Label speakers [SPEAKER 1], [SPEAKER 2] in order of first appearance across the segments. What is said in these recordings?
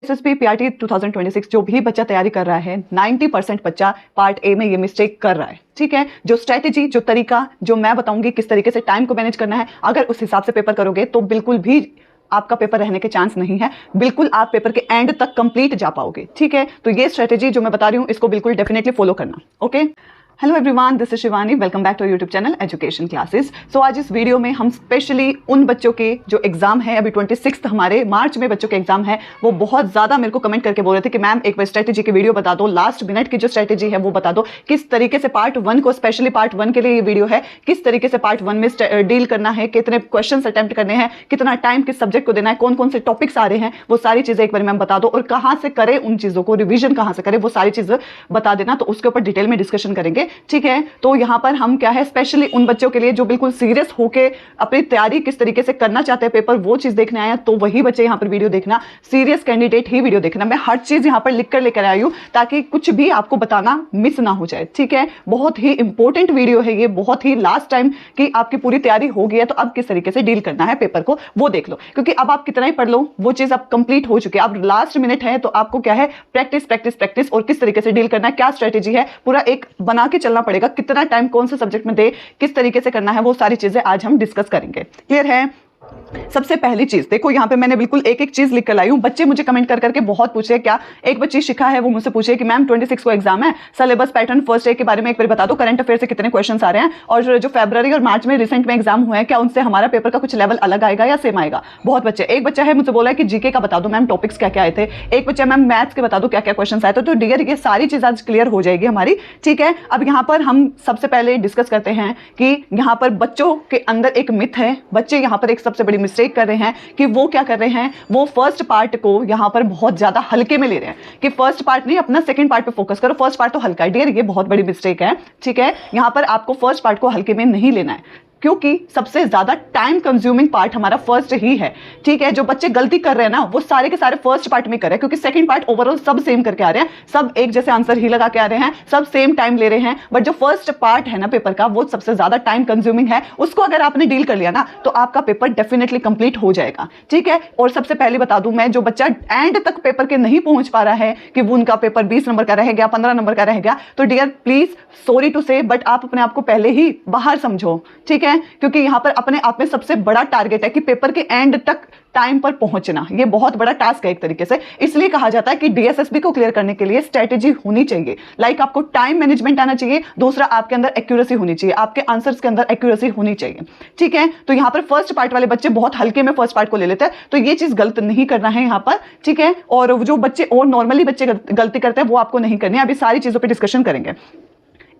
[SPEAKER 1] SSB PRT 2026 जो भी बच्चा तैयारी कर रहा है 90% बच्चा पार्ट ए में ये मिस्टेक कर रहा है। ठीक है, जो स्ट्रेटेजी, जो तरीका जो मैं बताऊंगी किस तरीके से टाइम को मैनेज करना है, अगर उस हिसाब से पेपर करोगे तो बिल्कुल भी आपका पेपर रहने के चांस नहीं है। बिल्कुल आप पेपर के एंड तक कंप्लीट जा पाओगे। ठीक है, तो ये स्ट्रेटेजी जो मैं बता रही हूं इसको बिल्कुल डेफिनेटली फॉलो करना। Okay, hello everyone, this is Shivani, welcome back to YouTube channel education classes. So आज इस वीडियो में हम स्पेशली उन बच्चों के जो एग्जाम है, अभी 26 हमारे मार्च में बच्चों के एग्जाम है, वो बहुत ज़्यादा मेरे को कमेंट करके बोल रहे थे कि मैम एक बार स्ट्रेटेजी की वीडियो बता दो, लास्ट मिनट की जो स्ट्रेटेजी है वो बता दो, किस तरीके से पार्ट 1 को, स्पेशली पार्ट 1 के लिए ये वीडियो है, किस तरीके से पार्ट 1 में डील करना है, कितने क्वेश्चन अटेम्प्ट करने हैं, कितना टाइम किस सब्जेक्ट को देना है, कौन कौन से टॉपिक्स आ रहे हैं, वो सारी चीज़ें एक बार मैम बता दो, और कहाँ से करें उन चीज़ों को, रिविजन कहाँ से करें, वो सारी चीज़ें बता देना। तो उसके ऊपर डिटेल में डिस्कशन करेंगे। ठीक है, तो यहाँ पर हम क्या है, स्पेशली उन बच्चों के लिए जो बिल्कुल सीरियस होके अपनी तैयारी किस तरीके से करना चाहते हैं पेपर, वो चीज देखने आए हैं, तो वही बच्चे यहाँ पर वीडियो देखना, सीरियस कैंडिडेट ही वीडियो देखना। मैं हर चीज यहाँ पर लिख कर लेकर आई हूँ ताकि कुछ भी आपको बताना मिस ना हो जाए। ठीक है, बहुत ही इंपॉर्टेंट वीडियो है ये, बहुत ही लास्ट टाइम की आपकी पूरी तैयारी हो गई है, तो अब किस तरीके से डील करना है पेपर को वो देख लो, क्योंकि अब आप कितना ही पढ़ लो वो चीज अब कंप्लीट हो चुकी है। अब लास्ट मिनट है तो आपको क्या है, प्रैक्टिस प्रैक्टिस प्रैक्टिस, और किस तरीके से डील करना है, क्या स्ट्रेटेजी है, पूरा एक बना के चलना पड़ेगा, कितना टाइम कौन से सब्जेक्ट में दे, किस तरीके से करना है, वो सारी चीजें आज हम डिस्कस करेंगे। क्लियर है? सबसे पहली चीज देखो, यहाँ पे मैंने बिल्कुल एक एक चीज लिख कर लाई हूँ। बच्चे मुझे कमेंट कर करके बहुत पूछे, क्या एक बच्ची शिखा है वो मुझसे पूछे कि मैम 26 को एग्जाम है, सिलेबस पैटर्न फर्स्ट डे के बारे में एक बार बता दो, करंट अफेयर से कितने क्वेश्चंस आ रहे हैं, और जो फरवरी और मार्च में रिसेंट में एग्जाम हुए हैं क्या उनसे हमारा पेपर का कुछ लेवल अलग आएगा या सेम आएगा। बहुत बच्चे, एक बच्चा है मुझसे बोला है कि जीके का बता दो मैम टॉपिक्स क्या क्या आए थे, एक बच्चा मैम मैथ्स के बता दो क्या क्या क्वेश्चन आए थे। तो डियर ये सारी चीज आज क्लियर हो जाएगी हमारी। ठीक है, अब यहाँ पर हम सबसे पहले डिस्कस करते हैं कि यहाँ पर बच्चों के अंदर एक मिथ है, बच्चे यहाँ पर एक सबसे बड़ी मिस्टेक कर रहे हैं कि वो क्या कर रहे हैं, वो फर्स्ट पार्ट को यहां पर बहुत ज्यादा हल्के में ले रहे हैं कि फर्स्ट पार्ट नहीं, अपना सेकंड पार्ट पे फोकस करो, फर्स्ट पार्ट तो हल्का है। डियर ये बहुत बड़ी मिस्टेक है। ठीक है, यहां पर आपको फर्स्ट पार्ट को हल्के में नहीं लेना है, क्योंकि सबसे ज्यादा टाइम कंज्यूमिंग पार्ट हमारा फर्स्ट ही है। ठीक है, जो बच्चे गलती कर रहे हैं ना वो सारे के सारे फर्स्ट पार्ट में कर रहे हैं, क्योंकि सेकंड पार्ट ओवरऑल सब सेम करके आ रहे हैं, सब एक जैसे आंसर ही लगा के आ रहे हैं, सब सेम टाइम ले रहे हैं, बट जो फर्स्ट पार्ट है ना पेपर का वो सबसे ज्यादा टाइम कंज्यूमिंग है। उसको अगर आपने डील कर लिया ना तो आपका पेपर डेफिनेटली कंप्लीट हो जाएगा। ठीक है, और सबसे पहले बता दूं मैं, जो बच्चा एंड तक पेपर के नहीं पहुंच पा रहा है कि वो उनका पेपर 20 नंबर का रह गया, 15 नंबर का रह गया, तो डियर प्लीज सॉरी टू से, बट आप अपने आप को पहले ही बाहर समझो। ठीक है, क्योंकि यहां पर अपने आप में सबसे बड़ा टारगेट है कि पेपर के एंड तक टाइम पर पहुंचना, ये बहुत बड़ा टास्क है एक तरीके से। इसलिए कहा जाता है कि डीएसएसबी को क्लियर करने के लिए स्ट्रेटेजी होनी चाहिए, लाइक आपको टाइम मैनेजमेंट आना चाहिए, दूसरा आपके अंदर एक्यूरेसी होनी चाहिए, आपके आंसर्स के अंदर एक्यूरेसी होनी चाहिए। ठीक है, तो यहां पर फर्स्ट पार्ट वाले बच्चे बहुत हल्के में फर्स्ट पार्ट को ले लेते हैं, तो ये चीज गलत नहीं करना है यहां पर। ठीक है, और जो बच्चे और नॉर्मली बच्चे गलती करते हैं वो आपको नहीं करनी है। अभी सारी चीजों पर डिस्कशन करेंगे।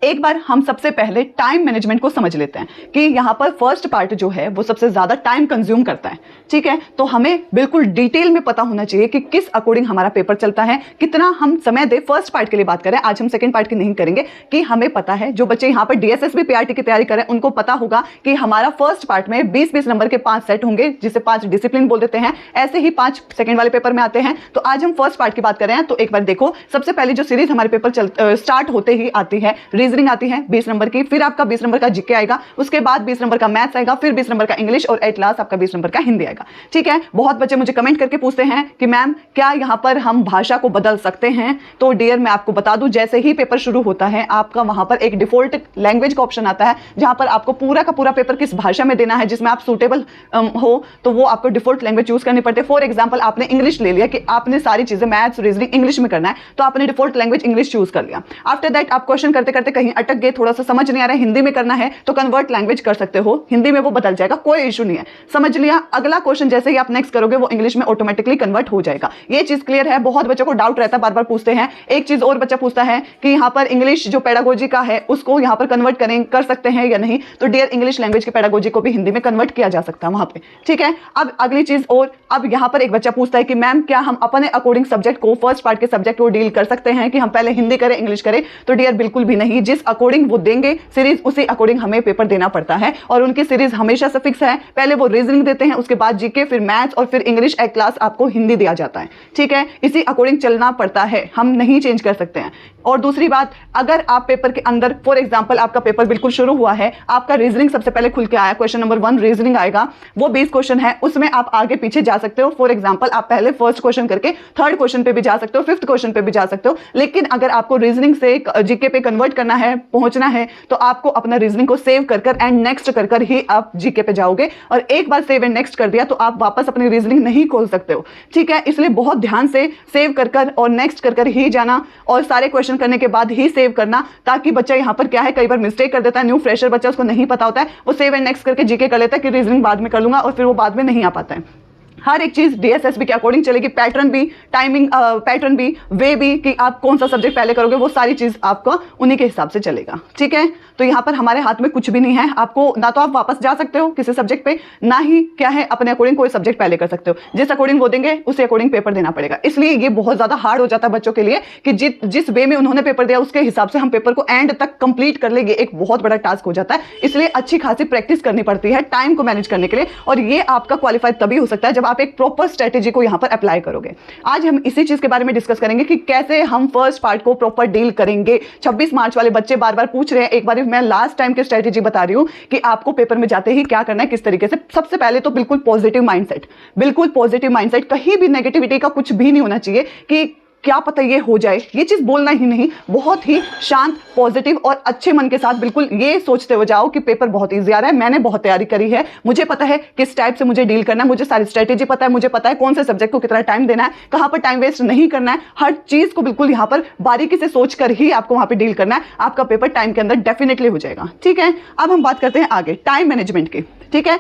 [SPEAKER 1] एक बार हम सबसे पहले टाइम मैनेजमेंट को समझ लेते हैं कि यहां पर फर्स्ट पार्ट जो है वो सबसे ज्यादा टाइम कंज्यूम करता है। ठीक है, तो हमें बिल्कुल डिटेल में पता होना चाहिए कि किस अकॉर्डिंग हमारा पेपर चलता है, कितना हम समय दे। फर्स्ट पार्ट के लिए बात करें, आज हम सेकंड पार्ट की नहीं करेंगे, कि हमें पता है जो बच्चे यहां पर डीएसएसबी पीआरटी की तैयारी करें उनको पता होगा कि हमारा फर्स्ट पार्ट में 20-20 नंबर के 5 सेट होंगे, जिसे 5 डिसिप्लिन बोल देते हैं, ऐसे ही 5 सेकंड वाले पेपर में आते हैं। तो आज हम फर्स्ट पार्ट की बात कर रहे हैं, तो एक बार देखो, सबसे पहले जो सीरीज हमारे पेपर स्टार्ट होते ही आती है, रीजनिंग आती है 20 नंबर की, फिर आपका 20 नंबर का जीके आएगा, उसके बाद 20 नंबर का मैथ्स आएगा, फिर 20 नंबर का इंग्लिश, और एट लास्ट आपका 20 नंबर का हिंदी आएगा। ठीक है, बहुत बच्चे मुझे कमेंट करके पूछते हैं कि मैम क्या यहां पर हम भाषा को बदल सकते हैं, तो डियर मैं आपको बता दूं, जैसे ही पेपर शुरू होता है आपका वहां पर एक डिफॉल्ट लैंग्वेज का ऑप्शन आता है, जहां पर आपको पूरा का पूरा पेपर किस भाषा में देना है जिसमें आप सुटेबल हो, तो वो आपको डिफॉल्ट लैंग्वेज चूज करनी पड़ती है। फॉर एग्जाम्पल आपने इंग्लिश ले लिया कि आपने सारी चीजें मैथ्स रीजनिंग इंग्लिश में करना है, तो आपने डिफॉल्ट लैंग्वेज इंग्लिश चूज कर लिया। आफ्टर दैट आप क्वेश्चन करते करते कहीं अटक गए, थोड़ा सा समझ नहीं आ रहा है, हिंदी में करना है तो कन्वर्ट लैंग्वेज कर सकते हो, हिंदी में वो बदल जाएगा, कोई इशू नहीं है। समझ लिया, अगला क्वेश्चन जैसे ही आप नेक्स्ट करोगे वो इंग्लिश में ऑटोमेटिकली कन्वर्ट हो जाएगा। ये चीज क्लियर है? बहुत बच्चों को डाउट रहता है, बार बार पूछते हैं। एक चीज और बच्चा पूछता है कि यहाँ पर इंग्लिश जो पेडागोजी का है उसको यहाँ पर कन्वर्ट कर सकते हैं या नहीं, तो डियर इंग्लिश लैंग्वेज के पेडागोजी को भी हिंदी में कन्वर्ट किया जा सकता है वहां पे। ठीक है, अब अगली चीज, और अब यहाँ पर एक बच्चा पूछता है कि मैम क्या हम अपने अकॉर्डिंग सब्जेक्ट को, फर्स्ट पार्ट के सब्जेक्ट को डील कर सकते हैं कि हम पहले हिंदी करें इंग्लिश करें, तो डियर बिल्कुल भी नहीं। जिस अकॉर्डिंग वो देंगे सीरीज, उसी अकॉर्डिंग हमें पेपर देना पड़ता है। और उनकी सीरीज हमेशा से फिक्स है, पहले वो रीजनिंग देते हैं, उसके बाद जीके, फिर मैथ्स और फिर इंग्लिश एक क्लास आपको हिंदी दिया जाता है। ठीक है, इसी अकॉर्डिंग चलना पड़ता है, हम नहीं चेंज कर सकते हैं। और दूसरी बात, अगर आप पेपर के अंदर फॉर एग्जांपल आपका पेपर बिल्कुल शुरू हुआ है, आपका रीजनिंग सबसे पहले खुल के आया, क्वेश्चन नंबर 1 रीजनिंग आएगा, वो 20 क्वेश्चन है, उसमें आप आगे पीछे जा सकते हो। फॉर एग्जांपल आप पहले फर्स्ट क्वेश्चन करके थर्ड क्वेश्चन पे भी जा सकते हो, फिफ्थ क्वेश्चन पे भी जा सकते हो। लेकिन अगर आपको रीजनिंग से जीके पे कन्वर्ट करना है, पहुंचना है, तो आपको अपना रीजनिंग को सेव कर एंड नेक्स्ट कर ही आप जीके पे जाओगे। और एक बार सेव एंड नेक्स्ट कर दिया तो आप वापस अपनी रीजनिंग नहीं खोल सकते हो। ठीक है, इसलिए बहुत ध्यान से सेव कर और नेक्स्ट कर ही जाना और सारे क्वेश्चन करने के बाद ही सेव करना, ताकि बच्चा यहाँ पर क्या है, कई बार मिस्टेक कर देता है, न्यू फ्रेशर बच्चा, उसको नहीं पता होता है, वो सेव एंड नेक्स्ट करके जीके कर लेता है कि रीजनिंग बाद में कर लूंगा, और फिर वो बाद में नहीं आ पाता है। हर एक चीज डीएसएसबी के अकॉर्डिंग चलेगी, पैटर्न भी, टाइमिंग पैटर्न भी, वे भी कि आप कौन सा सब्जेक्ट पहले करोगे, वो सारी चीज आपको उन्हीं के हिसाब से चलेगा। ठीक है, तो यहाँ पर हमारे हाथ में कुछ भी नहीं है। आपको ना तो आप वापस जा सकते हो किसी सब्जेक्ट पे, ना ही क्या है अपने अकॉर्डिंग कोई सब्जेक्ट पहले कर सकते हो। जिस अकॉर्डिंग वो देंगे उसी अकॉर्डिंग पेपर देना पड़ेगा। इसलिए ये बहुत ज्यादा हार्ड हो जाता है बच्चों के लिए कि जिस वे में उन्होंने पेपर दिया उसके हिसाब से हम पेपर को एंड तक कंप्लीट कर लेंगे, एक बहुत बड़ा टास्क हो जाता है। इसलिए अच्छी खासी प्रैक्टिस करनी पड़ती है टाइम को मैनेज करने के लिए, और ये आपका क्वालिफाई तभी हो सकता है जब आप एक प्रॉपर स्ट्रेटेजी को यहां पर अप्लाई करोगे। आज हम इसी चीज के बारे में डिस्कस करेंगे कि कैसे हम फर्स्ट पार्ट को प्रॉपर डील करेंगे। 26 मार्च वाले बच्चे बार बार पूछ रहे हैं, एक बार मैं लास्ट टाइम की स्ट्रेटेजी बता रही हूं कि आपको पेपर में जाते ही क्या करना है, किस तरीके से। सबसे पहले तो बिल्कुल पॉजिटिव माइंडसेट, बिल्कुल पॉजिटिव माइंडसेट, कहीं भी नेगेटिविटी का कुछ भी नहीं होना चाहिए कि क्या पता ये हो जाए, ये चीज बोलना ही नहीं। बहुत ही शांत, पॉजिटिव और अच्छे मन के साथ बिल्कुल ये सोचते हुए जाओ कि पेपर बहुत ईजी आ रहा है, मैंने बहुत तैयारी करी है, मुझे पता है किस टाइप से मुझे डील करना है, मुझे सारी स्ट्रेटेजी पता है, मुझे पता है कौन से सब्जेक्ट को कितना टाइम देना है, कहां पर टाइम वेस्ट नहीं करना है। हर चीज को बिल्कुल यहां पर बारीकी से सोच कर ही आपको वहां पर डील करना है। आपका पेपर टाइम के अंदर डेफिनेटली हो जाएगा। ठीक है, अब हम बात करते हैं आगे टाइम मैनेजमेंट की। ठीक है,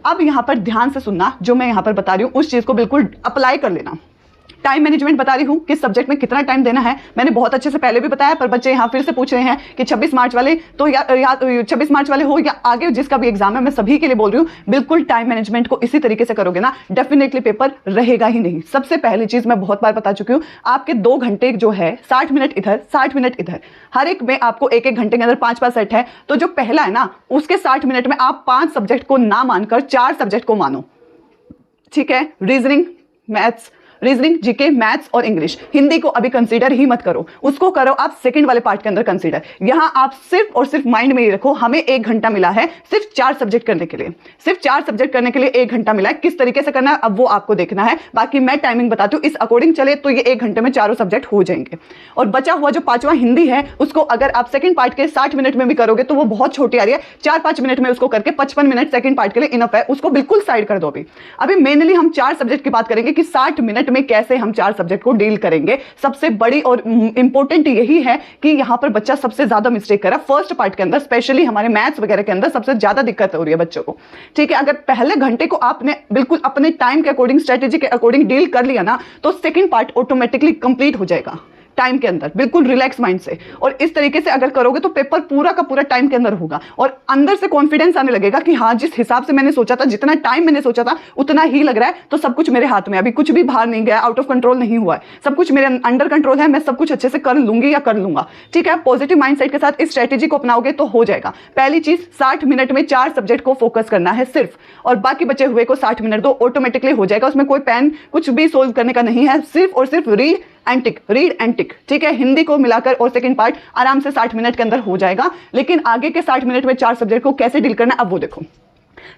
[SPEAKER 1] अब यहां पर ध्यान से सुनना, जो मैं यहां पर बता रही हूं उस चीज को बिल्कुल अप्लाई कर लेना। टाइम मैनेजमेंट बता रही हूं, किस सब्जेक्ट में कितना टाइम देना है, मैंने बहुत अच्छे से पहले भी बताया, पर बच्चे यहां फिर से पूछ रहे हैं कि 26 मार्च वाले तो या 26 मार्च वाले हो या आगे जिसका भी एग्जाम है, मैं सभी के लिए बोल रही हूं, बिल्कुल टाइम मैनेजमेंट को इसी तरीके से करोगे ना, डेफिनेटली पेपर रहेगा ही नहीं। सबसे पहली चीज मैं बहुत बार बता चुकी हूं, आपके 2 घंटे जो है, 60 मिनट इधर 60 मिनट इधर, हर एक में आपको एक घंटे के अंदर 5 सेट है। तो जो पहला है ना, उसके 60 मिनट में आप 5 सब्जेक्ट को ना मानकर 4 सब्जेक्ट को मानो। ठीक है, reasoning, maths, reasoning, GK, maths और इंग्लिश। हिंदी को अभी कंसीडर ही मत करो, उसको करो आप सेकंड वाले पार्ट के अंदर कंसीडर। यहां आप सिर्फ और सिर्फ माइंड में ही रखो, हमें 1 घंटा मिला है सिर्फ 4 सब्जेक्ट करने के लिए, सिर्फ 4 सब्जेक्ट करने के लिए 1 घंटा मिला है। किस तरीके से करना है अब वो आपको देखना है, बाकी मैं टाइमिंग बताती हूँ, इस अकॉर्डिंग चले तो ये 1 घंटे में 4 सब्जेक्ट हो जाएंगे। और बचा हुआ जो 5वां हिंदी है, उसको अगर आप सेकंड पार्ट के 60 मिनट में भी करोगे तो वो बहुत छोटी आ रही है। 4-5 मिनट में उसको करके 55 मिनट सेकंड पार्ट के लिए इनफ है, उसको बिल्कुल साइड कर दो। अभी मेनली हम 4 सब्जेक्ट की बात करेंगे कि 60 मिनट में कैसे हम 4 सब्जेक्ट को डील करेंगे। सबसे बड़ी और इंपॉर्टेंट यही है कि यहां पर बच्चा सबसे ज्यादा मिस्टेक कर रहा है फर्स्ट पार्ट के अंदर, स्पेशली हमारे मैथ्स वगैरह के अंदर सबसे ज्यादा दिक्कत हो रही है बच्चों को। ठीक है, अगर पहले घंटे को आपने बिल्कुल अपने टाइम के अकॉर्डिंग, स्ट्रेटेजी के अकॉर्डिंग डील कर लिया ना, तो सेकंड पार्ट ऑटोमेटिकली कंप्लीट हो जाएगा टाइम के अंदर, बिल्कुल रिलैक्स माइंड से। और इस तरीके से अगर करोगे तो पेपर पूरा का पूरा टाइम के अंदर होगा और अंदर से कॉन्फिडेंस आने लगेगा कि हाँ, जिस हिसाब से मैंने सोचा था, जितना टाइम मैंने सोचा था उतना ही लग रहा है, तो सब कुछ मेरे हाथ में, अभी कुछ भी बाहर नहीं गया, आउट ऑफ कंट्रोल नहीं हुआ है, सब कुछ मेरे अंडर कंट्रोल है, मैं सब कुछ अच्छे से कर लूंगी या कर लूंगा। ठीक है, पॉजिटिव माइंडसेट के साथ इस स्ट्रेटेजी को अपनाओगे तो हो जाएगा। पहली चीज, 60 मिनट में 4 सब्जेक्ट को फोकस करना है सिर्फ, और बाकी बचे हुए को 60 मिनट दो, ऑटोमेटिकली हो जाएगा। उसमें कोई पेन कुछ भी सोल्व करने का नहीं है, सिर्फ और सिर्फ read and tick, read and tick. ठीक है, हिंदी को मिलाकर और सेकंड पार्ट आराम से 60 मिनट के अंदर हो जाएगा। लेकिन आगे के 60 मिनट में 4 सब्जेक्ट को कैसे डील करना है अब वो देखो।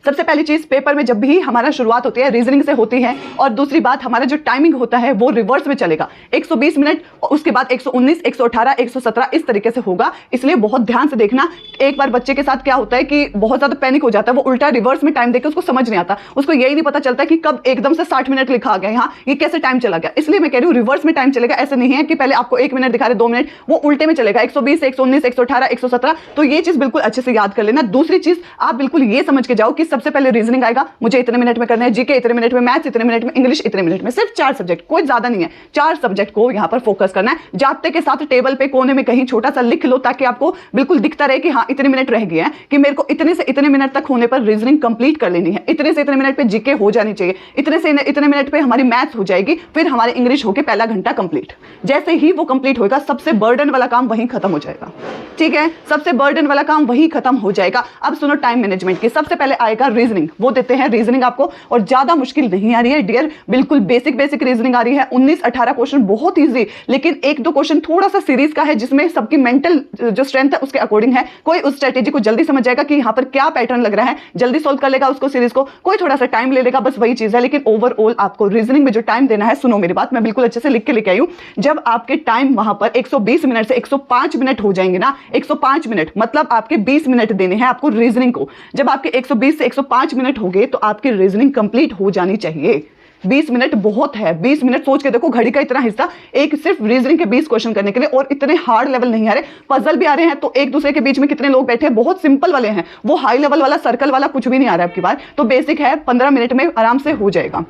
[SPEAKER 1] सबसे पहली चीज, पेपर में जब भी हमारा शुरुआत होती है रीजनिंग से होती है, और दूसरी बात हमारा जो टाइमिंग होता है वो रिवर्स में चलेगा, 120 मिनट, उसके बाद 119, 118, 117 इस तरीके से होगा। इसलिए बहुत ध्यान से देखना। एक बार बच्चे के साथ क्या होता है कि बहुत ज्यादा पैनिक हो जाता है, वो उल्टा रिवर्स में टाइम देकर उसको समझ नहीं आता, उसको यही नहीं पता चलता कि कब एकदम से 60 मिनट लिखा गया, यहाँ ये कैसे टाइम चला गया। इसलिए मैं कह रही हूँ रिवर्स में टाइम चलेगा, ऐसे नहीं है कि पहले आपको 1 मिनट दिखा रहे 2 मिनट, वो उल्टे में चलेगा, 120, 119, 118, 117। तो ये चीज बिल्कुल अच्छे से याद कर लेना। दूसरी चीज, आप बिल्कुल ये समझ के जाओ कि सबसे पहले रीजनिंग आएगा, मुझे इतने मिनट में करना है, जीके इतने मिनट में, मैथ्स इतने मिनट में, इंग्लिश इतने मिनट में, सिर्फ 4 सब्जेक्ट, कोई ज्यादा नहीं है, 4 सब्जेक्ट को यहाँ पर फोकस करना है। जाते के साथ टेबल पे कोने में कहीं छोटा सा लिख लो ताकि आपको बिल्कुल दिखता रहे कि हाँ इतने मिनट रह गए हैं, कि मेरे को इतने से इतने मिनट तक होने पर रीजनिंग कंप्लीट कर लेनी है, इतने से इतने मिनट पे जीके हो जानी चाहिए, इतने से इतने मिनट पे हमारी मैथ्स हो जाएगी, फिर हमारे इंग्लिश होके पहला घंटा कंप्लीट। जैसे ही वो कंप्लीट होगा सबसे बर्डन वाला काम वहीं खत्म हो जाएगा, ठीक है, सबसे बर्डन वाला काम वहीं खत्म हो जाएगा। अब सुनो टाइम मैनेजमेंट की, सबसे पहले आएगा रीजनिंग, वो देते हैं रीजनिंग आपको, और ज्यादा मुश्किल नहीं आ रही है डियर, बिल्कुल बेसिक बेसिक रीजनिंग आ रही है, 19-18 क्वेश्चन बहुत इजी, लेकिन 1-2 क्वेश्चन थोड़ा सा सीरीज का है जिसमें सबकी मेंटल जो स्ट्रेंथ है उसके अकॉर्डिंग है। कोई उस स्ट्रेटेजी को जल्दी समझ जाएगा कि यहाँ पर क्या पैटर्न लग रहा है, जल्दी सोल्व कर लेगा उसको सीरीज को, कोई थोड़ा सा टाइम ले लेगा, बस वही चीज है। लेकिन ओवरऑल आपको रीजनिंग में जो टाइम देना है, सुनो मेरी बात, मैं बिल्कुल अच्छे से लिख के लेके आई हूं, जब आपके टाइम वहां पर 120 मिनट से 105 मिनट हो जाएंगे ना, 105 मिनट मतलब आपके 20 मिनट देने हैं आपको रीजनिंग को। जब आपके 120 से 105 मिनट हो गए तो आपकी रीजनिंग कंप्लीट हो जानी चाहिए। 20 मिनट बहुत है, 20 मिनट सोच के देखो, घड़ी का इतना हिस्सा एक सिर्फ रीजनिंग के 20 क्वेश्चन करने के लिए, और इतने हार्ड लेवल नहीं आ रहे, पजल भी आ रहे हैं, तो एक दूसरे के बीच में कितने लोग बैठे हैं, बहुत सिंपल वाले हैं, वो हाई लेवल वाला सर्कल वाला कुछ भी नहीं आ रहा है आपकी बार, तो बेसिक है, 15 मिनट में आराम से हो जाएगा।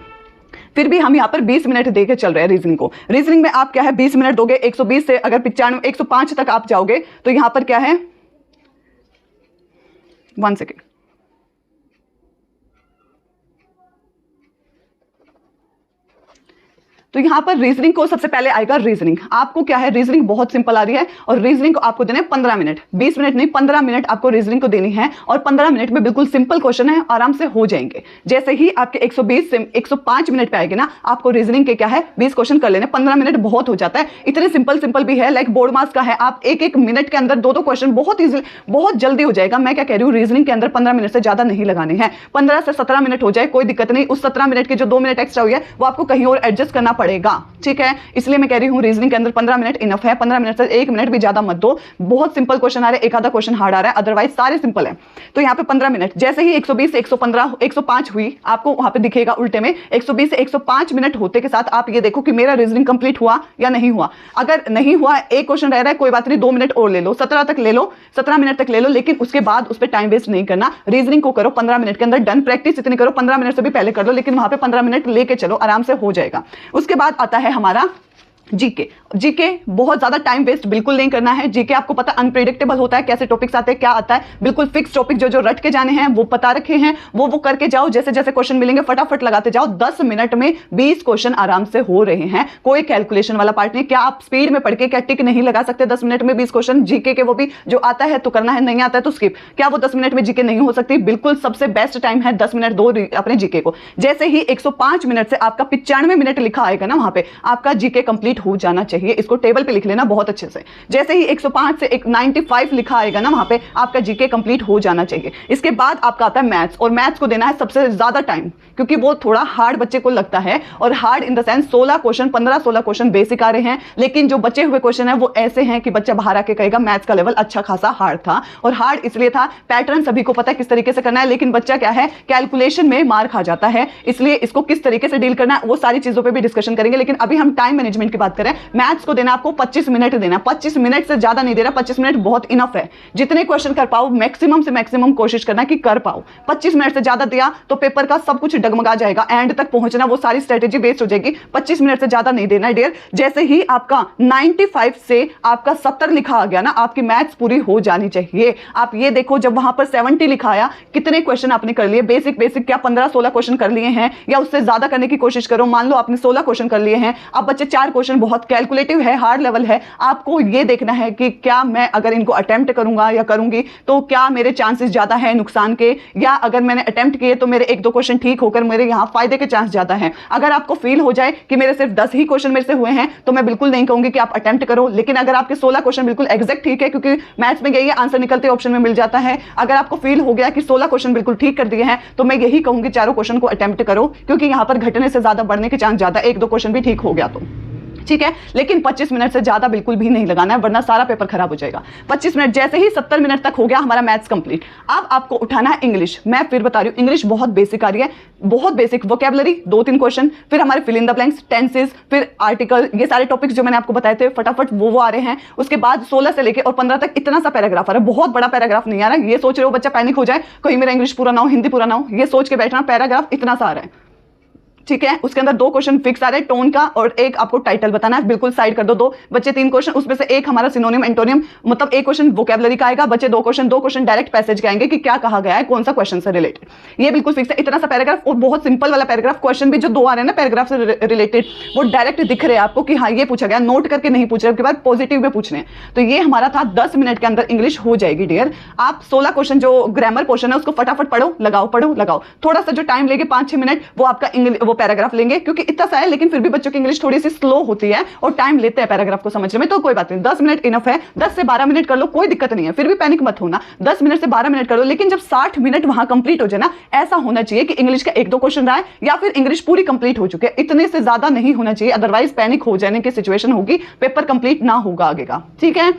[SPEAKER 1] फिर भी हम यहाँ पर 20 मिनट देके चल रहे हैं रीजनिंग को। रीजनिंग में आप क्या है 20 मिनट दोगे, 120 से अगर 95 105 तक आप जाओगे तो यहाँ पर क्या है, 1 सेकेंड, तो यहां पर रीजनिंग को सबसे पहले आएगा रीजनिंग। आपको क्या है, रीजनिंग बहुत सिंपल आ रही है, और रीजनिंग को आपको देना है 15 मिनट, 20 मिनट नहीं 15 मिनट आपको रीजनिंग को देनी है, और 15 मिनट में बिल्कुल सिंपल क्वेश्चन है, आराम से हो जाएंगे। जैसे ही आपके 120 से 105 मिनट पे आएंगे ना, आपको रीजनिंग के क्या है 20 क्वेश्चन कर लेने, 15 मिनट बहुत हो जाता है, इतने सिंपल भी है, लाइक बोर्ड मार्क्स का है, आप एक मिनट के अंदर 2 क्वेश्चन बहुत ईजिली बहुत जल्दी हो जाएगा। मैं क्या कह रही हूँ, रीजनिंग के अंदर 15 मिनट से ज्यादा नहीं लगाने हैं, 15 से 17 मिनट हो जाए कोई दिक्कत नहीं, उस 17 मिनट के जो 2 मिनट एक्स्ट्रा हुई है वो आपको कहीं और एडजस्ट करना पड़ेगा, ठीक है। इसलिए मैं कह रही हूं रीजनिंग के अंदर 15 मिनट इनफ है, 15 मिनट से 1 मिनट भी ज्यादा मत दो, बहुत सिंपल क्वेश्चन आ रहे हैं, एक आधा क्वेश्चन हार्ड आ रहा है, अदरवाइज सारे सिंपल है। तो यहाँ पे 15 मिनट, जैसे ही 120 से 115 105 हुई, आपको वहां पे दिखेगा उल्टे में 120 से 105 मिनट होते के साथ आप ये देखो कि मेरा रीजनिंग कंप्लीट हुआ या नहीं हुआ। अगर नहीं हुआ, एक क्वेश्चन रह रहा है, कोई बात नहीं, 2 मिनट और ले लो, 17 तक ले लो, 17 मिनट तक ले लो, लेकिन उसके बाद उस पर टाइम वेस्ट नहीं करना, रीजनिंग को करो 15 मिनट के अंदर डन। प्रैक्टिस इतनी करो, 15 मिनट से भी पहले कर लो, लेकिन वहां पे 15 मिनट लेके चलो, आराम से हो जाएगा। उसके बाद आता है हमारा जीके। जीके बहुत ज्यादा टाइम वेस्ट बिल्कुल नहीं करना है। जीके आपको पता अनप्रेडिक्टेबल होता है, कैसे टॉपिक्स आते हैं, क्या आता है, बिल्कुल फिक्स टॉपिक जो रट के जाने हैं वो बता रखे हैं, वो करके जाओ, जैसे जैसे क्वेश्चन मिलेंगे फटाफट लगाते जाओ। 10 मिनट में 20 क्वेश्चन आराम से हो रहे हैं, कोई कैलकुलेशन वाला पार्ट नहीं। क्या आप स्पीड में पढ़ के क्या टिक नहीं लगा सकते 10 मिनट में 20 क्वेश्चन जीके के, वो भी जो आता है तो करना है, नहीं आता है तो स्किप। क्या वो 10 मिनट में जीके नहीं हो सकती? बिल्कुल सबसे बेस्ट टाइम है 10 मिनट दो अपने जीके को। जैसे ही 105 मिनट से आपका 95 मिनट लिखा आएगा ना, वहां पे आपका जीके कंप्लीट हो जाना चाहिए। इसको टेबल पे लिख लेना बहुत अच्छे से। जैसे ही 105 से 95 लिखा आएगा ना, वहां पे आपका जीके कंप्लीट हो जाना चाहिए। इसके बाद आपका आता है मैथ्स, और मैथ्स को देना है सबसे ज्यादा टाइम, क्योंकि वो थोड़ा हार्ड बच्चे को लगता है, और hard in the sense 16 question 15-16 question basic आ रहे हैं, लेकिन जो बचे हुए क्वेश्चन है वो ऐसे हैं कि बच्चा बाहर आके कहेगा मैथ्स का लेवल अच्छा खासा हार्ड था। और हार्ड इसलिए था, पैटर्न सभी को पता है किस तरीके से करना है, लेकिन बच्चा क्या है कैलकुलेशन में मार खा जाता है, इसलिए इसको किस तरीके से डील करना है वो सारी चीजों पे भी डिस्कशन करेंगे। लेकिन अभी हम टाइम मैनेजमेंट की बात करें, मैथ्स को देना आपको 25 मिनट देना, 25 मिनट से ज्यादा नहीं देना, 25 मिनट बहुत इनफ है। जितने क्वेश्चन कर पाओ मैक्सिमम से मैक्सिमम कोशिश करना कि कर पाओ। 25 मिनट से ज्यादा दिया तो पेपर का सब कुछ डगमगा जाएगा, एंड तक पहुंचना वो सारी स्ट्रेटेजी वेस्ट हो जाएगी। 25 मिनट से ज्यादा नहीं देना डियर। जैसे ही आपका 95 से आपका 70 लिखा आ गया ना, आपकी मैथ्स पूरी हो जानी चाहिए। आप ये देखो, जब वहां पर 70 लिखा आया, कितने क्वेश्चन आपने कर लिए, बेसिक क्या 15-16 क्वेश्चन कर लिए हैं, या उससे ज्यादा करने की कोशिश करो। मान लो आपने 16 क्वेश्चन कर लिए हैं, अब बच्चे 4 क्वेश्चन बहुत कैलकुलेटिव है, हार्ड लेवल है, आपको ये देखना है कि क्या मैं अगर इनको अटेम्प्ट करूंगा या करूंगी तो क्या मेरे चांसेस ज्यादा है नुकसान के, या अगर मैंने अटेम्प्ट किए तो मेरे 1-2 क्वेश्चन ठीक होकर मेरे यहां फायदे के चांस ज्यादा हैं। अगर आपको फील हो जाए कि मेरे सिर्फ 10 ही क्वेश्चन मेरे से हुए हैं तो मैं बिल्कुल नहीं कहूंगी कि आप अटेम्प्ट करो, लेकिन अगर आपके 16 क्वेश्चन बिल्कुल एग्जैक्ट ठीक है, क्योंकि मैथ्स में यही आंसर निकलते ऑप्शन में मिल जाता है, अगर आपको फील हो गया कि 16 क्वेश्चन बिल्कुल ठीक कर दिए हैं तो मैं यही कहूंगी चारों क्वेश्चन को अटेम्प्ट करो, क्योंकि यहां पर घटने से ज्यादा बढ़ने के चांस ज्यादा, 1-2 क्वेश्चन भी ठीक हो गया तो। ठीक है, लेकिन 25 मिनट से ज्यादा बिल्कुल भी नहीं लगाना है, वरना सारा पेपर खराब हो जाएगा। 25 मिनट जैसे ही 70 मिनट तक हो गया हमारा मैथ्स कंप्लीट। अब आपको उठाना है इंग्लिश। मैं फिर बता रही हूँ, इंग्लिश बहुत बेसिक आ रही है, बहुत बेसिक वोकैबुलरी, 2-3 क्वेश्चन, फिर हमारे fill in the blanks, tenses, फिर आर्टिकल, ये सारे टॉपिक्स जो मैंने आपको बताए थे फटाफट वो आ रहे हैं। उसके बाद 16 से लेके और 15 तक इतना सा पैराग्राफ आ रहा है, बहुत बड़ा पैराग्राफ नहीं आ रहा है। ये सोच रहे हो बच्चा पैनिक हो जाए कहीं मेरा इंग्लिश पूरा ना हो, हिंदी पूरा ना हो, ये सोच के बैठना, पैराग्राफ इतना सा आ रहा है। ठीक है, उसके अंदर 2 क्वेश्चन फिक्स आ रहे हैं टोन का और एक आपको टाइटल बताना है, बिल्कुल साइड कर दो। 2 बच्चे 3 क्वेश्चन, उसमें से एक हमारा सिनोनिम एंटोनियम, मतलब एक क्वेश्चन वोकैबुलरी का आएगा, बच्चे 2 क्वेश्चन डायरेक्ट पैसेज के आएंगे कि क्या कहा गया है, कौन सा क्वेश्चन से रिलेटेड। ये बिल्कुल फिक्स है, इतना सा पैराग्राफ और बहुत सिंपल वाला पैराग्राफ। क्वेश्चन भी जो 2 आ रहे हैं ना पैराग्राफ से रिलेटेड, वो डायरेक्ट दिख रहे हैं आपको कि हाँ ये पूछा गया, नोट करके नहीं पूछ रहे, उसके बाद पॉजिटिव में पूछने हैं। तो ये हमारा था 10 मिनट के अंदर इंग्लिश हो जाएगी डियर। आप 16 क्वेश्चन जो ग्रामर पोर्शन है उसको फटाफट पढ़ो, लगाओ। थोड़ा सा जो टाइम लेंगे 5-6 मिनट वो आपका वो पैराग्राफ लेंगे, क्योंकि इतना सा है, लेकिन फिर भी बच्चों की इंग्लिश थोड़ी सी स्लो होती है और टाइम लेते हैं पैराग्राफ को समझने में, तो कोई बात नहीं, 10 मिनट इनफ है। 10 से 12 मिनट कर लो, कोई दिक्कत नहीं है, फिर भी पैनिक मत होना। 10 मिनट से 12 मिनट कर लो, लेकिन जब 60 मिनट वहां कंप्लीट हो जाए ना, ऐसा होना चाहिए कि इंग्लिश का 1-2 क्वेश्चन रहा है या फिर इंग्लिश पूरी कंप्लीट हो चुके हैं, इतने से ज्यादा नहीं होना चाहिए, अदरवाइज पैनिक हो जाने की सिचुएशन होगी, पेपर कंप्लीट ना होगा आगे का। ठीक है,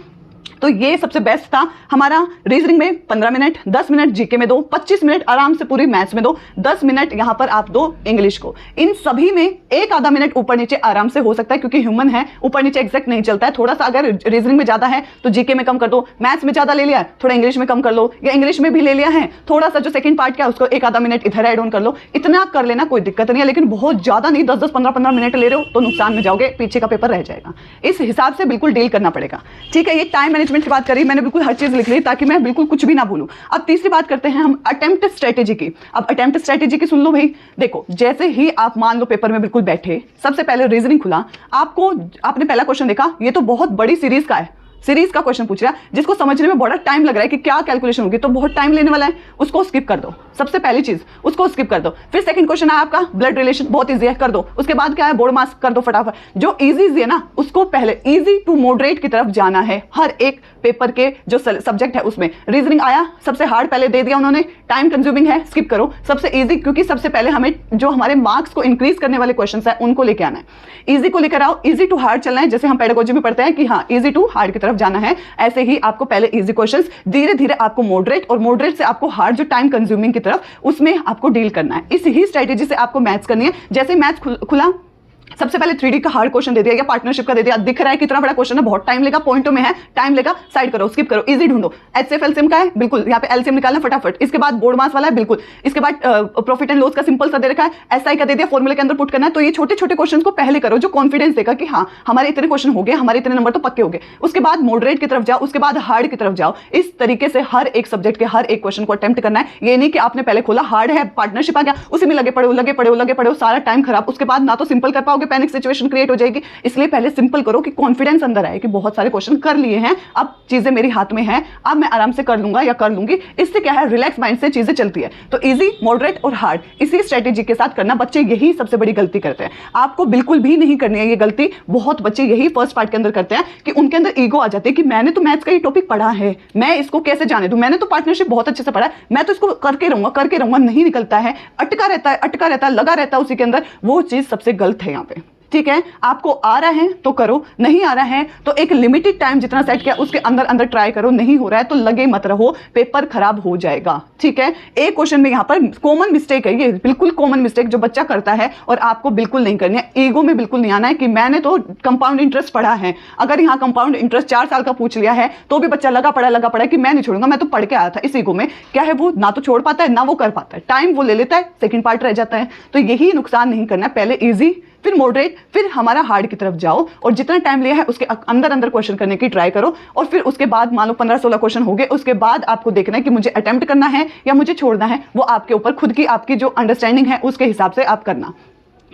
[SPEAKER 1] तो ये सबसे बेस्ट था हमारा। रीजनिंग में 15 मिनट, 10 मिनट जीके में दो, 25 मिनट आराम से पूरी मैथ्स में दो, 10 मिनट यहां पर आप दो इंग्लिश को। इन सभी में 1-आधा मिनट ऊपर नीचे आराम से हो सकता है, क्योंकि ह्यूमन है, ऊपर नीचे एग्जैक्ट नहीं चलता है। थोड़ा सा अगर रीजनिंग में ज्यादा है तो जीके में कम कर दो, मैथ्स में ज्यादा ले लिया है थोड़ा इंग्लिश में कम कर लो, या इंग्लिश में भी ले लिया है थोड़ा सा जो सेकंड पार्ट क्या उसको 1-आधा मिनट इधर ऐड ऑन कर लो, इतना कर लेना, कोई दिक्कत नहीं है। लेकिन बहुत ज्यादा नहीं, 10-10, 15-15 मिनट ले रहे हो तो नुकसान में जाओगे, पीछे का पेपर रह जाएगा। इस हिसाब से बिल्कुल डील करना पड़ेगा। ठीक है, ये टाइम मैनेजमेंट की बात करी मैंने, बिल्कुल हर चीज लिख ली ताकि मैं बिल्कुल कुछ भी ना भूलूं। अब तीसरी बात करते हैं हम अटेम्प्ट स्ट्रेटेजी की। अब अटेम्प्ट स्ट्रेटेजी की सुन लो भाई। देखो, जैसे ही आप मान लो पेपर में बिल्कुल बैठे, सबसे पहले रीजनिंग खुला, आपने पहला क्वेश्चन देखा, ये तो बहुत बड़ी सीरीज का है, सीरीज का क्वेश्चन पूछ रहा है, जिसको समझने में बड़ा टाइम लग रहा है कि क्या कैलकुलेशन होगी, तो बहुत टाइम लेने वाला है, उसको स्किप कर दो। सबसे पहली चीज उसको स्किप कर दो। फिर सेकंड क्वेश्चन है आपका ब्लड रिलेशन, बहुत इजी है, कर दो। उसके बाद क्या है, बोर्ड मास कर दो फटाफट। जो इजी है ना, उसको पहले इजी टू मॉडरेट की तरफ जाना है हर एक पेपर के जो सब्जेक्ट है उसमें। रीजनिंग आया, सबसे हार्ड पहले दे दिया उन्होंने, टाइम कंज्यूमिंग है, स्किप करो। सबसे इजी, क्योंकि सबसे पहले हमें जो हमारे मार्क्स को इंक्रीज करने वाले क्वेश्चन है उनको लेके आना है। इजी को लेकर आओ, इजी टू हार्ड चलना है, जैसे हम पेडागोजी में पढ़ते हैं कि हाँ इजी टू हार्ड की तरफ जाना है, ऐसे ही आपको पहले इजी क्वेश्चंस, धीरे धीरे आपको मॉडरेट, और मॉडरेट से आपको हार्ड जो टाइम कंज्यूमिंग की तरफ, उसमें आपको डील करना है। इस ही स्ट्रेटेजी से आपको मैथ्स करनी है। जैसे मैथ्स खुला, सबसे पहले 3D का हार्ड क्वेश्चन दे दिया या पार्टनरशिप का दे दिया, दिख रहा है कितना बड़ा क्वेश्चन है, बहुत टाइम लेगा, पॉइंटों में है, टाइम लेगा, साइड करो, स्किप करो, इजी ढूंढो। एचसीएफ एलसीएम का है, बिल्कुल यहाँ पे एलसीएम निकालना फटाफट। इसके बाद बोर्ड मास वाला है, बिल्कुल। इसके बाद प्रॉफिट एंड लॉस का सिंपल सा दे रखा है, एसआई का दे दिया, फॉर्मूले के अंदर पुट करना है। तो ये छोटे छोटे क्वेश्चन को पहले करो, जो कॉन्फिडेंस देगा कि हाँ हमारे इतने क्वेश्चन हो गए, हमारे इतने नंबर तो पक्के हो गए। उसके बाद मॉडरेट की तरफ जाओ, उसके बाद हार्ड की तरफ जाओ। इस तरीके से हर एक सब्जेक्ट के हर एक क्वेश्चन को अटेम्प्ट करना है। ये नहीं कि आपने पहले खोला, हार्ड है, पार्टनरशिप आ गया, उसी में लगे पड़े, सारा टाइम खराब। उसके बाद ना तो सिंपल कर पाओगे, पैनिक सिचुएशन क्रिएट हो जाएगी। इसलिए पहले सिंपल करो कि कॉन्फिडेंस अंदर आए कि बहुत सारे क्वेश्चन कर लिए हैं, अब चीजें मेरे हाथ में हैं, अब मैं आराम से कर लूंगा या कर लूंगी। इससे क्या है, रिलैक्स माइंड से चीजें चलती है। तो इजी, मॉडरेट और हार्ड, इसी स्ट्रेटेजी के साथ करना। बच्चे यही सबसे बड़ी गलती करते हैं, आपको बिल्कुल भी नहीं करनी है ये गलती। बहुत बच्चे यही फर्स्ट पार्ट के अंदर करते हैं कि उनके अंदर ईगो आ जाती है कि मैंने तो मैथ्स का ये टॉपिक पढ़ा है, मैं इसको कैसे जाने दूं, मैंने तो पार्टनरशिप बहुत अच्छे से पढ़ा है, मैं तो इसको करके रहूंगा, नहीं निकलता है, अटका रहता है, लगा रहता है उसी के अंदर। वो चीज सबसे गलत है यहाँ पे। ठीक है, आपको आ रहा है तो करो, नहीं आ रहा है तो एक लिमिटेड टाइम जितना सेट किया उसके अंदर अंदर ट्राई करो, नहीं हो रहा है तो लगे मत रहो, पेपर खराब हो जाएगा। ठीक है, एक क्वेश्चन में यहाँ पर कॉमन मिस्टेक है, ये बिल्कुल कॉमन मिस्टेक जो बच्चा करता है और आपको बिल्कुल नहीं करनी है। ईगो में बिल्कुल नहीं आना है कि मैंने तो कंपाउंड इंटरेस्ट पढ़ा है। अगर यहाँ कंपाउंड इंटरेस्ट 4 साल का पूछ लिया है तो भी बच्चा लगा पड़ा कि मैं नहीं छोड़ूंगा, मैं तो पढ़ के आया था। इस ईगो में क्या है, वो ना तो छोड़ पाता है ना वो कर पाता है, टाइम वो ले लेता है, सेकंड पार्ट रह जाता है। तो यही नुकसान नहीं करना है, पहले इजी, फिर मॉडरेट, फिर हमारा हार्ड की तरफ जाओ और जितना टाइम लिया है उसके अंदर अंदर क्वेश्चन करने की ट्राई करो। और फिर उसके बाद मान लो 15-16 क्वेश्चन हो गए, उसके बाद आपको देखना है कि मुझे अटेम्प्ट करना है या मुझे छोड़ना है। वो आपके ऊपर खुद की आपकी जो अंडरस्टैंडिंग है उसके हिसाब से आप करना।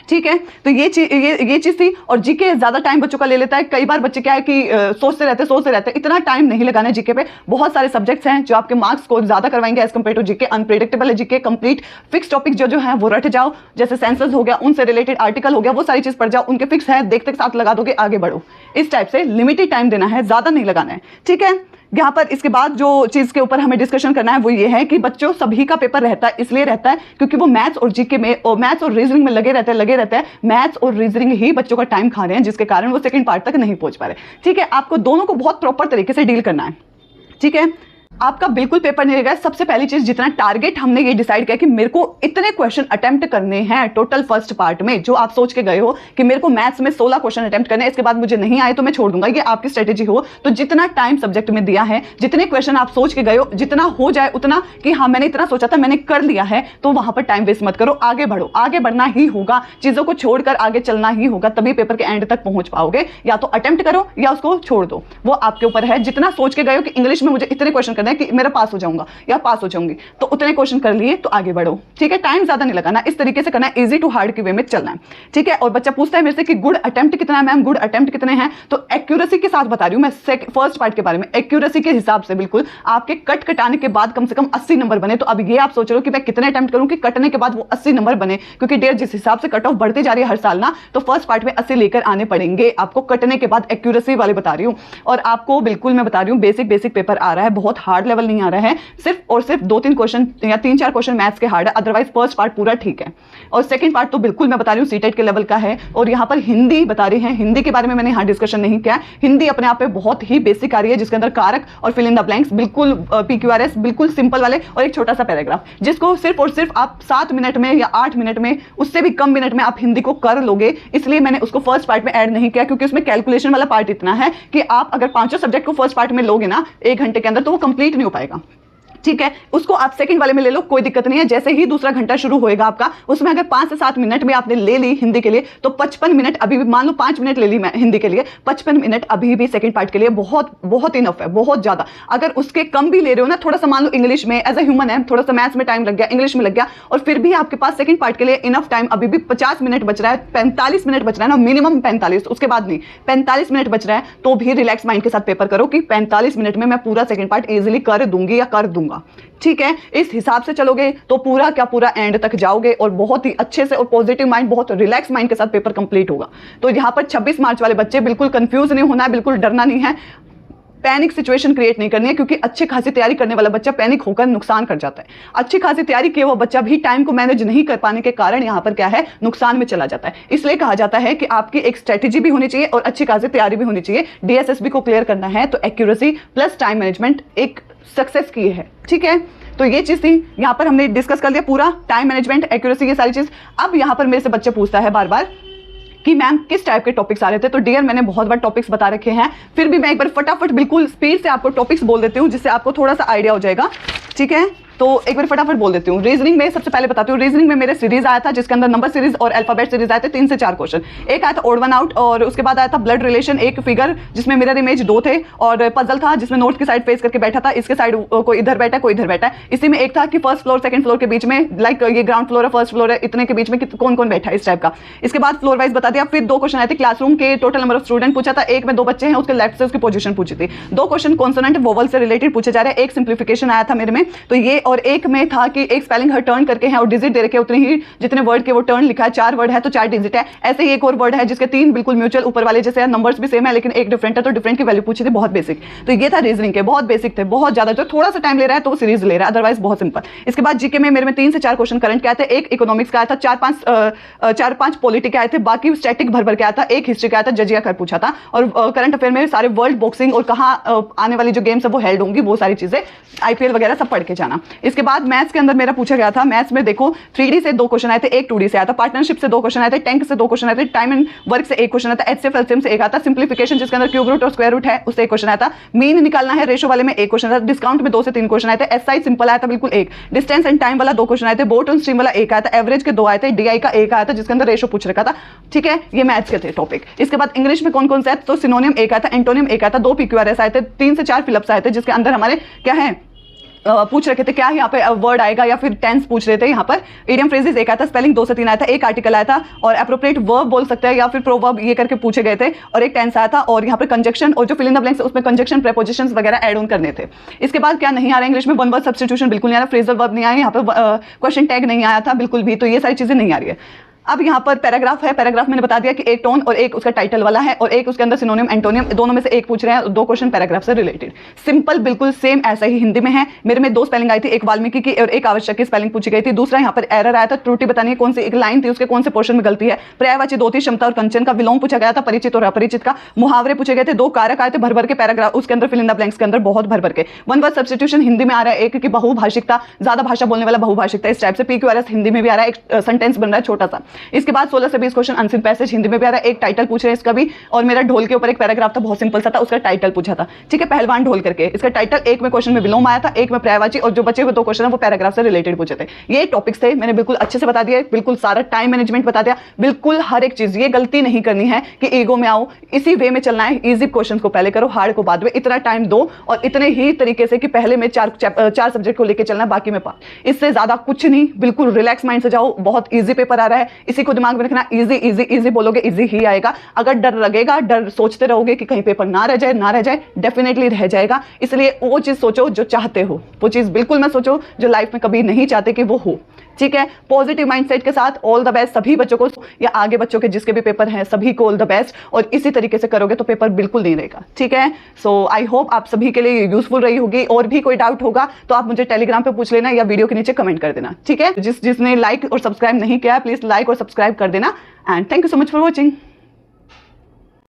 [SPEAKER 1] ठीक है, तो ये चीज थी। और जीके ज्यादा टाइम बच्चों का ले लेता है। कई बार बच्चे क्या है कि सोचते रहते, इतना टाइम नहीं लगाना है जीके पे। बहुत सारे सब्जेक्ट्स हैं जो आपके मार्क्स को ज्यादा करवाएंगे as compare to GK. Unpredictable है जीके, कंप्लीट फिक्स टॉपिक जो है वो रट जाओ, जैसे सेंसस हो गया, उनसे रिलेटेड आर्टिकल हो गया, वो सारी चीज पढ़ जाओ, उनके फिक्स है, देखते साथ लगा दोगे, आगे बढ़ो। इस टाइप से लिमिटेड टाइम देना है, ज्यादा नहीं लगाना है। ठीक है, यहाँ पर इसके बाद जो चीज़ के ऊपर हमें डिस्कशन करना है वो ये है कि बच्चों सभी का पेपर रहता है, इसलिए रहता है क्योंकि वो मैथ्स और जीके में और मैथ्स और रीजनिंग में लगे रहते हैं। मैथ्स और रीजनिंग ही बच्चों का टाइम खा रहे हैं, जिसके कारण वो सेकंड पार्ट तक नहीं पहुंच पा रहे। ठीक है, आपको दोनों को बहुत प्रॉपर तरीके से डील करना है। ठीक है, आपका बिल्कुल पेपर नहीं रहेगा। सबसे पहली चीज, जितना टारगेट हमने ये डिसाइड किया कि मेरे को इतने क्वेश्चन अटेम्प्ट करने हैं टोटल फर्स्ट पार्ट में, जो आप सोच के गए हो कि मेरे को मैथ्स में 16 क्वेश्चन अटेम्प्ट करने हैं, इसके बाद मुझे नहीं आए तो मैं छोड़ दूंगा, ये आपकी स्ट्रेटेजी हो तो जितना टाइम सब्जेक्ट में दिया है, जितने क्वेश्चन आप सोच के गए हो, जितना हो जाए उतना कि हाँ मैंने इतना सोचा था मैंने कर लिया है, तो वहां पर टाइम वेस्ट मत करो, आगे बढ़ो। आगे बढ़ना ही होगा, चीजों को छोड़कर आगे चलना ही होगा, तभी पेपर के एंड तक पहुंच पाओगे। या तो अटेम्प्ट करो या उसको छोड़ दो, वो आपके ऊपर है। जितना सोच के गए हो कि इंग्लिश में मुझे इतने क्वेश्चन करने हैं कि मेरा पास हो जाऊंगा या पास हो जाऊंगी, तो उतने क्वेश्चन कर लिए तो आगे बढ़ो। ठीक है, टाइम ज्यादा नहीं लगाना, इस तरीके से करना है, इजी टू हार्ड की वे में चलना है। ठीक है, और बच्चा पूछता है मेरे से कि गुड अटेम्प्ट कितना है मैम, गुड अटेम्प्ट कितने हैं, तो एक्यूरेसी के साथ बता रही हूं मैं फर्स्ट पार्ट के बारे में। एक्यूरेसी के हिसाब से बिल्कुल आपके कट कटाने के बाद कम से कम 80 नंबर बने। तो अब ये आप सोच रहे हो कि मैं कितने अटेम्प्ट करूं कि कटने के बाद वो 80 नंबर बने, क्योंकि डेढ़ जिस हिसाब से कट ऑफ बढ़ती जा रही है हर साल ना, तो फर्स्ट पार्ट में 80 लेकर आने पड़ेंगे आपको कटने के बाद। एक्यूरेसी वाले बता रही हूं, और आपको बिल्कुल मैं बता रही हूं बेसिक पेपर आ रहा है, बहुत हार्ड लेवल नहीं आ रहा है, सिर्फ और सिर्फ 2-3 क्वेश्चन या 3-4 क्वेश्चन मैथ्स के हार्ड है, अदरवाइज फर्स्ट पार्ट पूरा ठीक है। और सेकंड पार्ट तो बिल्कुल मैं बता रही हूँ सीटेट के लेवल का है। और यहाँ पर हिंदी बता रही है, हिंदी के बारे में मैंने यहाँ डिस्कशन नहीं किया। हिंदी अपने आप में बहुत ही बेसिक आ रही है, जिसके अंदर कारक और फिल इन द ब्लैंक्स बिल्कुल PQRS बिल्कुल सिंपल वाले, और एक छोटा सा पैराग्राफ, जिसको सिर्फ और सिर्फ आप 7 मिनट में या 8 मिनट में, उससे भी कम मिनट में आप हिंदी को कर लोगे। इसलिए मैंने उसको फर्स्ट पार्ट में ऐड नहीं किया, क्योंकि उसमें कैलकुलेशन वाला पार्ट इतना है कि आप अगर 5 सब्जेक्ट को फर्स्ट पार्ट में लोगे ना 1 घंटे के अंदर, तो वो कंप्लीट नहीं हो पाएगा। ठीक है, उसको आप सेकंड वाले में ले लो, कोई दिक्कत नहीं है। जैसे ही दूसरा घंटा शुरू होएगा आपका, उसमें अगर 5 से 7 मिनट में आपने ले ली हिंदी के लिए, तो 55 मिनट अभी भी, मान लो 5 मिनट ले ली मैं हिंदी के लिए, 55 मिनट अभी भी सेकंड पार्ट के लिए बहुत बहुत इनफ है, बहुत ज्यादा। अगर उसके कम भी ले रहे हो ना, थोड़ा सा मान लो इंग्लिश में एज अ ह्यूमन है, थोड़ा सा मैथ्स में टाइम लग गया, इंग्लिश में लग गया, और फिर भी आपके पास सेकंड पार्ट के लिए इनफ टाइम अभी भी 50 मिनट बच रहा है, 45 मिनट बच रहा है ना, मिनिमम 45, उसके बाद नहीं, 45 मिनट बच रहा है, तो भी रिलैक्स माइंड के साथ पेपर करो कि 45 मिनट में मैं पूरा सेकंड पार्ट इजीली कर दूंगी या कर दूंगा। ठीक है, इस हिसाब से चलोगे तो पूरा का पूरा एंड तक जाओगे, और बहुत ही अच्छे से और पॉजिटिव माइंड, बहुत रिलैक्स माइंड के साथ पेपर कंप्लीट होगा। तो यहाँ पर 26 मार्च वाले बच्चे बिल्कुल कंफ्यूज नहीं होना है, बिल्कुल डरना नहीं है, पैनिक सिचुएशन क्रिएट नहीं करनी है, क्योंकि अच्छी खासी तैयारी करने वाला बच्चा पैनिक होकर नुकसान कर जाता है। अच्छी खासी तैयारी किए वो बच्चा भी टाइम को मैनेज नहीं कर पाने के कारण यहाँ पर क्या है, नुकसान में चला जाता है। इसलिए कहा जाता है कि आपकी एक स्ट्रेटेजी भी होनी चाहिए और अच्छी खासी तैयारी भी होनी चाहिए। DSSB को क्लियर करना है तो एक्यूरेसी प्लस टाइम मैनेजमेंट एक सक्सेस की है। ठीक है, तो ये चीज थी, यहाँ पर हमने डिस्कस कर लिया पूरा, टाइम मैनेजमेंट, एक्यूरेसी, ये सारी चीज। अब यहाँ पर मेरे से बच्चे पूछता है बार बार कि मैम किस टाइप के टॉपिक्स आ रहे थे, तो डियर मैंने बहुत बार टॉपिक्स बता रखे हैं, फिर भी मैं एक बार फटाफट बिल्कुल स्पीड से आपको टॉपिक्स बोल देती हूँ, जिससे आपको थोड़ा सा आइडिया हो जाएगा। ठीक है, तो एक बार फटाफट बोल देती हूँ। रीजनिंग में सबसे पहले बताती हूँ, रीजनिंग में मेरे सीरीज आया था, जिसके अंदर नंबर सीरीज और अल्फाबेट सीरीज आए थे, 3 से 4 क्वेश्चन। एक आया था ओड वन आउट, और उसके बाद आया था ब्लड रिलेशन, एक फिगर जिसमें मिरर इमेज 2 थे, और पजल था जिसमें नोट की साइड फेस करके बैठा था, इसके साइड कोई इधर बैठा है कोई इधर बैठा है। इसी में एक था कि फर्स्ट फ्लोर सेकंड फ्लोर के बीच में, लाइक ये ग्राउंड फ्लोर है फर्स्ट फ्लोर है, इतने के बीच में कौन कौन बैठा है, इस टाइप का। इसके बाद फ्लोर वाइज बता दिया। फिर 2 क्वेश्चन आए थे क्लासरूम के, टोटल नंबर ऑफ स्टूडेंट पूछा था, एक में 2 बच्चे हैं, उसके लेफ्ट से उसकी पोजीशन पूछी थी। 2 क्वेश्चन कॉन्सोनेंट वोवल से रिलेटेड पूछे जा रहे हैं, एक सिंप्लीफिकेशन आया था मेरे में, तो ये, और एक में था कि एक स्पेलिंग हर टर्न करके है और डिजिट दे रखे उतने ही जितने वर्ड के वो टर्न लिखा है, 4 वर्ड है तो 4 डिजिट है। ऐसे ही एक और वर्ड है जिसके 3 बिल्कुल म्यूचुअल ऊपर वाले जैसे नंबर्स भी सेम है लेकिन एक डिफरेंट है, तो डिफरेंट की वैल्यू पूछी थी, बहुत बेसिक। तो ये था रीजनिंग के, बहुत बेसिक थे, बहुत ज्यादा, जो थोड़ा सा टाइम ले रहा है तो वो सीरीज ले रहा है, अदरवाइज बहुत सिंपल। इसके बाद जीके में मेरे में 3 से 4 क्वेश्चन करंट के आए थे, एक इकोनॉमिक्स का आया था, 4-5 पॉलिटी के आए थे, बाकी स्टैटिक भर के आया था, एक हिस्ट्री का आया था, जजिया कर पूछा था, और करंट अफेयर में सारे वर्ल्ड बॉक्सिंग और कहाँ आने वाली जो गेम्स है वो हेल्ड होंगी, वो सारी चीजें IPL वगैरह सब पढ़ के जाना। इसके बाद मैथ्स के अंदर मेरा पूछा गया था, मैथ्स में देखो 3D से 2 क्वेश्चन आए थे, एक 2D से आया था, पार्टनरशिप से 2 क्वेश्चन आए थे, टैंक से 2 क्वेश्चन आए थे, टाइम एंड वर्क से 1 क्वेश्चन आया था, HCF LCM से 1 आता, सिंप्लीफिकेशन जिसके अंदर क्यूब रूट और स्क्वायर रूट है उससे 1 क्वेश्चन आया था, मीन निकालना है रेशो वाले में 1 क्वेश्चन आया था, डिस्काउंट में 2 से 3 क्वेश्चन आए थे, SI सिंपल आया था बिल्कुल 1, डिस्टेंस एंड टाइम वाला 2 क्वेश्चन आए थे, बोट ऑन स्ट्रीम वाला 1 आया था, एवरेज के 2 आए थे, DI का 1 आया था जिसके अंदर रेशो पूछ रखा था। ठीक है, ये मैथ्स के थे टॉपिक। इसके बाद इंग्लिश में कौन कौन से आए, तो सिनोनियम 1 आया था, एंटोनियम 1 आया था, 2 PQRS आए थे, 3 से 4 फिलअप्स आए थे, जिसके अंदर हमारे क्या है पूछ रखे थे क्या यहाँ पे वर्ड आएगा या फिर टेंस पूछ रहे थे। यहाँ पर इडियम फ्रेजेस 1 आया था, स्पेलिंग 2 से 3 आया था, एक आर्टिकल आया था, और एप्रोप्रिएट वर्ब बोल सकते हैं या फिर प्रोवर्ब, ये करके पूछे गए थे, और एक टेंस आया था, और यहाँ पर कंजक्शन और जो फिल इन द ब्लैंक्स उसमें कंजक्शन प्रेपोजिशंस वगैरह ऐड ऑन करने थे। इसके बाद क्या नहीं आ रहा इंग्लिश में, वन वर्ड सब्स्टिट्यूशन बिल्कुल नहीं आ रहा, फ्रेजल वर्ब नहीं आया, यहाँ पर क्वेश्चन टैग नहीं आया था बिल्कुल भी, तो ये सारी चीजें नहीं आ रही है। अब यहाँ पर पैराग्राफ है, पैराग्राफ मैंने बता दिया कि एक टोन और एक उसका टाइटल वाला है और एक उसके अंदर सिनोनिम एंटोनियम, दोनों में से एक पूछ रहे हैं, 2 क्वेश्चन पैराग्राफ से रिलेटेड। सिंपल बिल्कुल सेम ऐसा ही हिंदी में है। मेरे में 2 स्पेलिंग आई थी, एक वाल्मीकि की और एक आवश्यक की स्पेलिंग पूछी गई थी। दूसरा यहाँ पर एरर आया था, त्रुटि बतानी है कौन सी एक लाइन थी, उसके कौन से पोर्शन में गलती है। पर्यायवाची 2 थी, क्षमता और कंचन का। विलोम पूछा गया था, परिचित और अपरिचित का। मुहावरे पूछे गए थे, 2 कारक आए थे भर भर के पैराग्राफ, उसके अंदर फिल इन द ब्लैंक्स के अंदर बहुत भर भर के। वन वर्ड सब्स्टिट्यूशन हिंदी में आ रहा है, एक की बहुभाषिकता, ज्यादा भाषा बोलने वाला बहुभाषिकता, इस टाइप से PQRS हिंदी में भी आ रहा है, एक सेंटेंस बन रहा है छोटा सा। इसके बाद 16 से 20 क्वेश्चन अनसिन पैसेज हिंदी में भी आ रहा है, एक टाइटल पूछ रहे हैं इसका भी, और मेरा ढोल के ऊपर एक पैराग्राफ था बहुत सिंपल सा था, उसका टाइटल पूछा था। ठीक है, पहलवान ढोल करके, इसका टाइटल एक में क्वेश्चन में विलोम आया था, एक में पर्यायवाची, और जो बचे हुए 2 क्वेश्चन है वो पैराग्राफ से रिलेटेड पूछे थे। ये टॉपिक्स थे, मैंने बिल्कुल अच्छे से बता दिया, बिल्कुल सारा टाइम मैनेजमेंट बता दिया, बिल्कुल हर एक चीज। ये गलती नहीं करनी है कि ईगो में आओ, इसी वे में चलना है, इजी क्वेश्चन को पहले करो, हार्ड को बाद में। इतना टाइम दो और इतने ही तरीके से कि पहले में 4 सब्जेक्ट को लेकर चलना, बाकी में 5। इससे ज्यादा कुछ नहीं, बिल्कुल रिलैक्स माइंड से जाओ। बहुत ईजी पेपर आ रहा है, इसी को दिमाग में रखना, इजी इजी इजी बोलोगे इजी ही आएगा। अगर डर लगेगा, डर सोचते रहोगे कि कहीं पेपर ना रह जाए, डेफिनेटली रह जाएगा। इसलिए वो चीज सोचो जो चाहते हो, वो चीज बिल्कुल मत सोचो जो लाइफ में कभी नहीं चाहते कि वो हो। ठीक है, पॉजिटिव माइंडसेट के साथ ऑल द बेस्ट सभी बच्चों को, या आगे बच्चों के जिसके भी पेपर हैं सभी को ऑल द बेस्ट। और इसी तरीके से करोगे तो पेपर बिल्कुल नहीं रहेगा। ठीक है, सो आई होप आप सभी के लिए यूजफुल रही होगी। और भी कोई डाउट होगा तो आप मुझे टेलीग्राम पे पूछ लेना या वीडियो के नीचे कमेंट कर देना। ठीक है, जिसने लाइक और सब्सक्राइब नहीं किया प्लीज लाइक और सब्सक्राइब कर देना। And thank you so much for watching.